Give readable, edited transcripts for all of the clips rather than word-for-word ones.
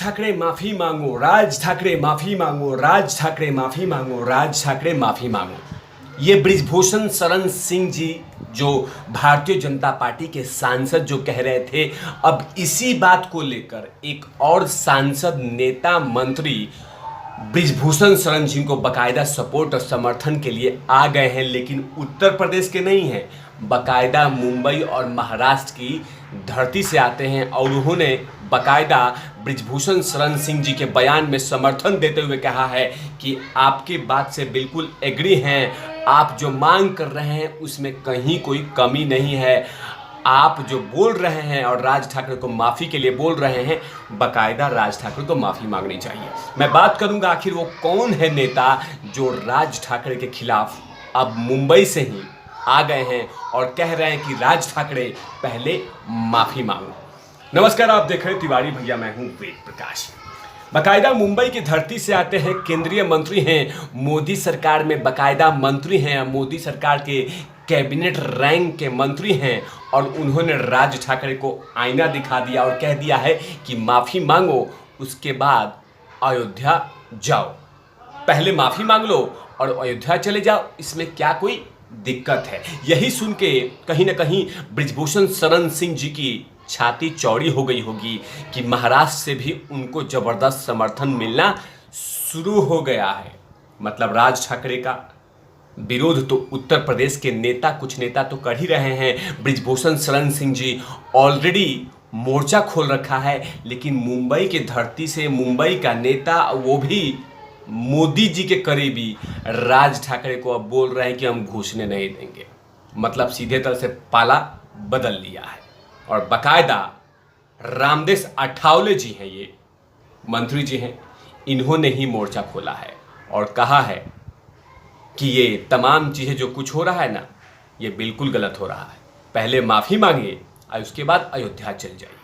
ठाकरे माफी मांगो, राज ठाकरे माफी मांगो, राज ठाकरे माफी मांगो, राज ठाकरे माफी मांगो। ये बृजभूषण शरण सिंह जी जो भारतीय जनता पार्टी के सांसद जो कह रहे थे, अब इसी बात को लेकर एक और सांसद नेता मंत्री बृजभूषण शरण सिंह को बाकायदा सपोर्ट और समर्थन के लिए आ गए हैं। लेकिन उत्तर प्रदेश के नहीं हैं, बाकायदा मुंबई और महाराष्ट्र की धरती से आते हैं और उन्होंने बाकायदा बृजभूषण शरण सिंह जी के बयान में समर्थन देते हुए कहा है कि आपकी बात से बिल्कुल एग्री हैं, आप जो मांग कर रहे हैं उसमें कहीं कोई कमी नहीं है। आप जो बोल रहे हैं और राज ठाकरे को माफ़ी के लिए बोल रहे हैं, बाकायदा राज ठाकरे को माफ़ी मांगनी चाहिए। मैं बात करूंगा आखिर वो कौन है नेता जो राज ठाकरे के खिलाफ अब मुंबई से ही आ गए हैं और कह रहे हैं कि राज ठाकरे पहले माफ़ी मांगो। नमस्कार, आप देख रहे हैं तिवारी भैया, मैं हूं वेद प्रकाश। बाकायदा मुंबई की धरती से आते हैं, केंद्रीय मंत्री हैं, मोदी सरकार में बाकायदा मंत्री हैं, मोदी सरकार के कैबिनेट रैंक के मंत्री हैं और उन्होंने राज ठाकरे को आईना दिखा दिया और कह दिया है कि माफ़ी मांगो, उसके बाद अयोध्या जाओ। पहले माफ़ी मांग लो और अयोध्या चले जाओ, इसमें क्या कोई दिक्कत है? यही सुन के कहीं ना कहीं बृजभूषण शरण सिंह जी की छाती चौड़ी हो गई होगी कि महाराष्ट्र से भी उनको ज़बरदस्त समर्थन मिलना शुरू हो गया है। मतलब राज ठाकरे का विरोध तो उत्तर प्रदेश के नेता, कुछ नेता तो कर ही रहे हैं। बृजभूषण शरण सिंह जी ऑलरेडी मोर्चा खोल रखा है, लेकिन मुंबई की धरती से मुंबई का नेता, वो भी मोदी जी के करीबी, राज ठाकरे को अब बोल रहे हैं कि हम घुसने नहीं देंगे। मतलब सीधे तरह से पाला बदल लिया है। और बाकायदा रामदेस अठावले जी हैं, ये मंत्री जी हैं, इन्होंने ही मोर्चा खोला है और कहा है कि ये तमाम चीज़ें जो कुछ हो रहा है ना, ये बिल्कुल गलत हो रहा है। पहले माफ़ी मांगिए और उसके बाद अयोध्या चल जाइए,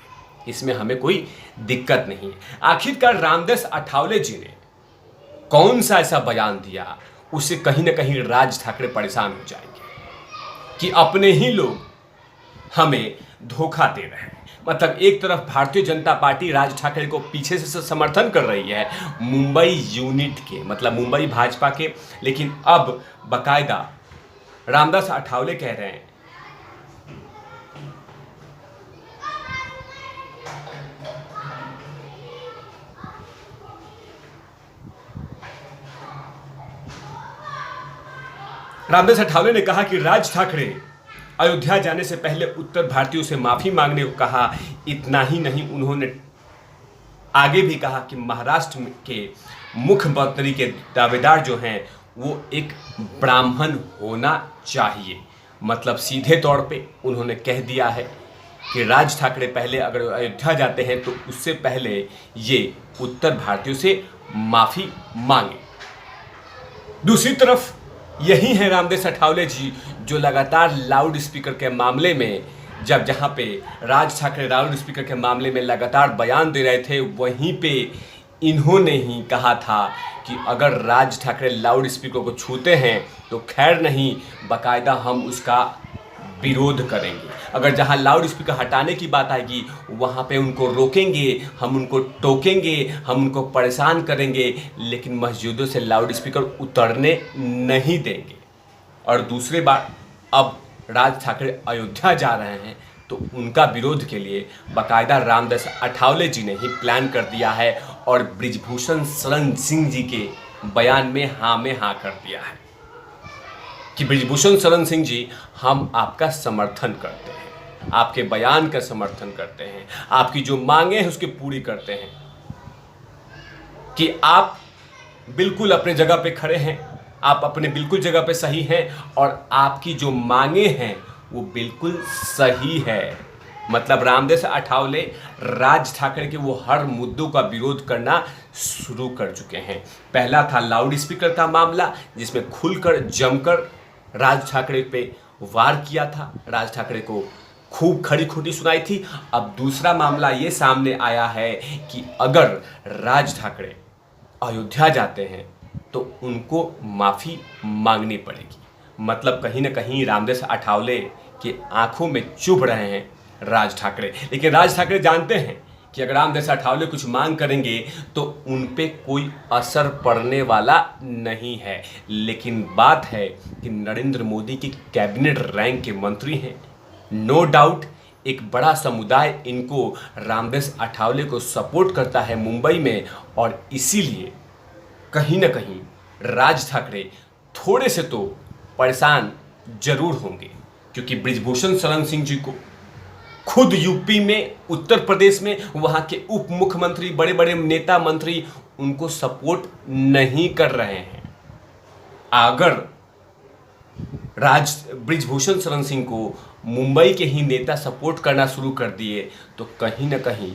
इसमें हमें कोई दिक्कत नहीं है। आखिरकार रामदेस अठावले जी ने कौन सा ऐसा बयान दिया, उससे कहीं ना कहीं राज ठाकरे परेशान हो जाएंगे कि अपने ही लोग हमें धोखा दे रहे हैं। मतलब एक तरफ भारतीय जनता पार्टी राज ठाकरे को पीछे से समर्थन कर रही है मुंबई यूनिट के, मतलब मुंबई भाजपा के, लेकिन अब बाकायदा रामदास अठावले कह रहे हैं रामदास अठावले ने कहा कि राज ठाकरे अयोध्या जाने से पहले उत्तर भारतीयों से माफ़ी मांगने को कहा। इतना ही नहीं, उन्होंने आगे भी कहा कि महाराष्ट्र के मुख्यमंत्री के दावेदार जो हैं वो एक ब्राह्मण होना चाहिए। मतलब सीधे तौर पे उन्होंने कह दिया है कि राज ठाकरे पहले अगर अयोध्या जाते हैं तो उससे पहले ये उत्तर भारतीयों से माफ़ी मांगे। दूसरी तरफ यही है रामदेस अठावले जी जो लगातार लाउड स्पीकर के मामले में, जहाँ पे राज ठाकरे लाउड स्पीकर के मामले में लगातार बयान दे रहे थे, वहीं पे इन्होंने ही कहा था कि अगर राज ठाकरे लाउड स्पीकर को छूते हैं तो खैर नहीं, बाकायदा हम उसका विरोध करेंगे। अगर जहां लाउड स्पीकर हटाने की बात आएगी वहां पे उनको रोकेंगे, हम उनको टोकेंगे, हम उनको परेशान करेंगे, लेकिन मस्जिदों से लाउड स्पीकर उतरने नहीं देंगे। और दूसरी बात, अब राज ठाकरे अयोध्या जा रहे हैं तो उनका विरोध के लिए बाकायदा रामदास अठावले जी ने ही प्लान कर दिया है और बृजभूषण शरण सिंह जी के बयान में हाँ कर दिया है कि बृजभूषण शरण सिंह जी, हम आपका समर्थन करते हैं, आपके बयान का समर्थन करते हैं, आपकी जो मांगे हैं उसकी पूरी करते हैं, कि आप बिल्कुल अपने जगह पे खड़े हैं, आप अपने बिल्कुल जगह पे सही हैं और आपकी जो मांगे हैं वो बिल्कुल सही है। मतलब रामदेस अठावले राज ठाकरे के वो हर मुद्दों का विरोध करना शुरू कर चुके हैं। पहला था लाउड स्पीकर का मामला, जिसमें खुलकर जमकर राज ठाकरे पे वार किया था, राज ठाकरे को खूब खड़ी खोटी सुनाई थी। अब दूसरा मामला ये सामने आया है कि अगर राज ठाकरे अयोध्या जाते हैं तो उनको माफ़ी मांगनी पड़ेगी। मतलब कहीं ना कहीं रामदेस अठावले की आंखों में चुभ रहे हैं राज ठाकरे, लेकिन राज ठाकरे जानते हैं कि अगर रामदास अठावले कुछ मांग करेंगे तो उन पे कोई असर पड़ने वाला नहीं है। लेकिन बात है कि नरेंद्र मोदी की कैबिनेट रैंक के मंत्री हैं। नो डाउट एक बड़ा समुदाय इनको रामदास अठावले को सपोर्ट करता है मुंबई में, और इसीलिए कहीं ना कहीं राज ठाकरे थोड़े से तो परेशान जरूर होंगे, क्योंकि बृजभूषण शरण सिंह जी को खुद यूपी में, उत्तर प्रदेश में वहां के उप मुख्यमंत्री, बड़े बड़े नेता मंत्री उनको सपोर्ट नहीं कर रहे हैं। अगर बृजभूषण शरण सिंह को मुंबई के ही नेता सपोर्ट करना शुरू कर दिए तो कहीं ना कहीं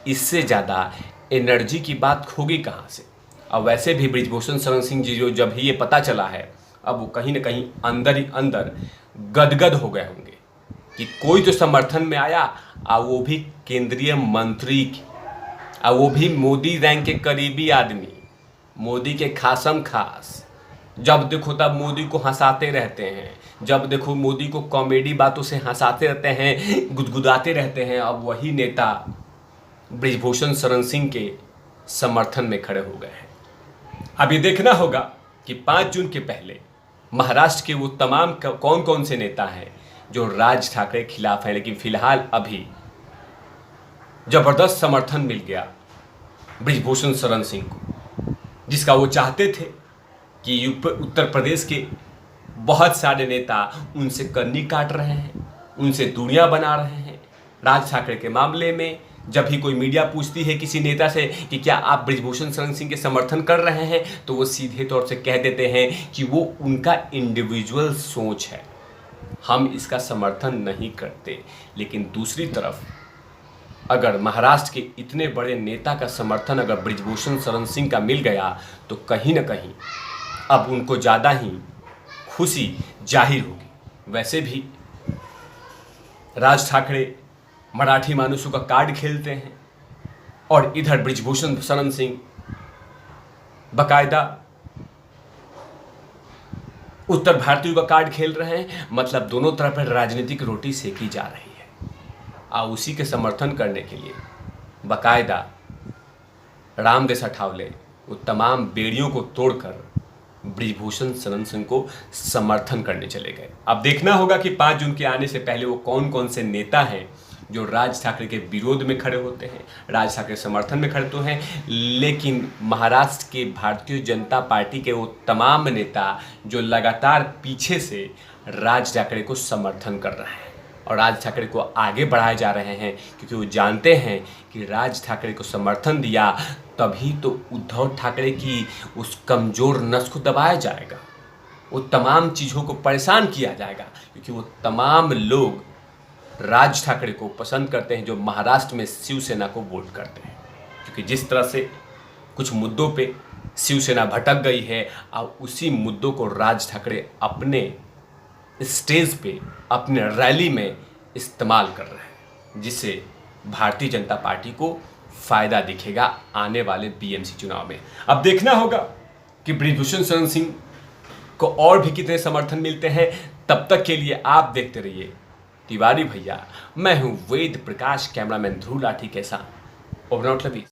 इससे ज़्यादा एनर्जी की बात होगी कहाँ से। अब वैसे भी बृजभूषण शरण सिंह जी जो जब ही ये पता चला है, अब वो कहीं ना कहीं अंदर ही अंदर गदगद हो गए होंगे कि कोई तो समर्थन में आया, और वो भी केंद्रीय मंत्री, और वो भी मोदी रैंक के करीबी आदमी, मोदी के खासम खास। जब देखो तब मोदी को हंसाते रहते हैं, जब देखो मोदी को कॉमेडी बातों से हंसाते रहते हैं, गुदगुदाते रहते हैं। अब वही नेता बृजभूषण शरण सिंह के समर्थन में खड़े हो गए हैं। अब ये देखना होगा कि 5 जून के पहले महाराष्ट्र के वो तमाम कौन कौन से नेता हैं जो राज ठाकरे के खिलाफ हैं। लेकिन फिलहाल अभी जबरदस्त समर्थन मिल गया बृजभूषण शरण सिंह को, जिसका वो चाहते थे कि उत्तर प्रदेश के बहुत सारे नेता उनसे कन्नी काट रहे हैं, उनसे दूरियां बना रहे हैं। राज ठाकरे के मामले में जब भी कोई मीडिया पूछती है किसी नेता से कि क्या आप बृजभूषण शरण सिंह के समर्थन कर रहे हैं, तो वो सीधे तौर से कह देते हैं कि वो उनका इंडिविजुअल सोच है, हम इसका समर्थन नहीं करते। लेकिन दूसरी तरफ अगर महाराष्ट्र के इतने बड़े नेता का समर्थन अगर बृजभूषण शरण सिंह का मिल गया तो कहीं ना कहीं अब उनको ज़्यादा ही खुशी जाहिर होगी। वैसे भी राज ठाकरे मराठी मानुषों का कार्ड खेलते हैं, और इधर बृजभूषण शरण सिंह बकायदा उत्तर भारतीयों का कार्ड खेल रहे हैं। मतलब दोनों तरफ राजनीतिक रोटी सेकी जा रही है, और उसी के समर्थन करने के लिए बकायदा रामदास अठावले वो तमाम बेड़ियों को तोड़कर बृजभूषण शरण सिंह को समर्थन करने चले गए। अब देखना होगा कि 5 जून के आने से पहले वो कौन कौन से नेता हैं जो राज ठाकरे के विरोध में खड़े होते हैं, राज ठाकरे समर्थन में खड़े तो हैं, लेकिन महाराष्ट्र के भारतीय जनता पार्टी के वो तमाम नेता जो लगातार पीछे से राज ठाकरे को समर्थन कर रहे हैं और राज ठाकरे को आगे बढ़ाए जा रहे हैं, क्योंकि वो जानते हैं कि राज ठाकरे को समर्थन दिया तभी तो उद्धव ठाकरे की उस कमज़ोर नस को दबाया जाएगा, वो तमाम चीज़ों को परेशान किया जाएगा, क्योंकि वो तमाम लोग राज ठाकरे को पसंद करते हैं जो महाराष्ट्र में शिवसेना को वोट करते हैं। क्योंकि जिस तरह से कुछ मुद्दों पे शिवसेना भटक गई है, और उसी मुद्दों को राज ठाकरे अपने स्टेज पे, अपने रैली में इस्तेमाल कर रहे हैं, जिससे भारतीय जनता पार्टी को फ़ायदा दिखेगा आने वाले बीएमसी चुनाव में। अब देखना होगा कि बृजभूषण शरण सिंह को और भी कितने समर्थन मिलते हैं। तब तक के लिए आप देखते रहिए तिवारी भैया। मैं हूं वेद प्रकाश, कैमरामैन ध्रुव लाठी के साथ। ओवर आउट लवी।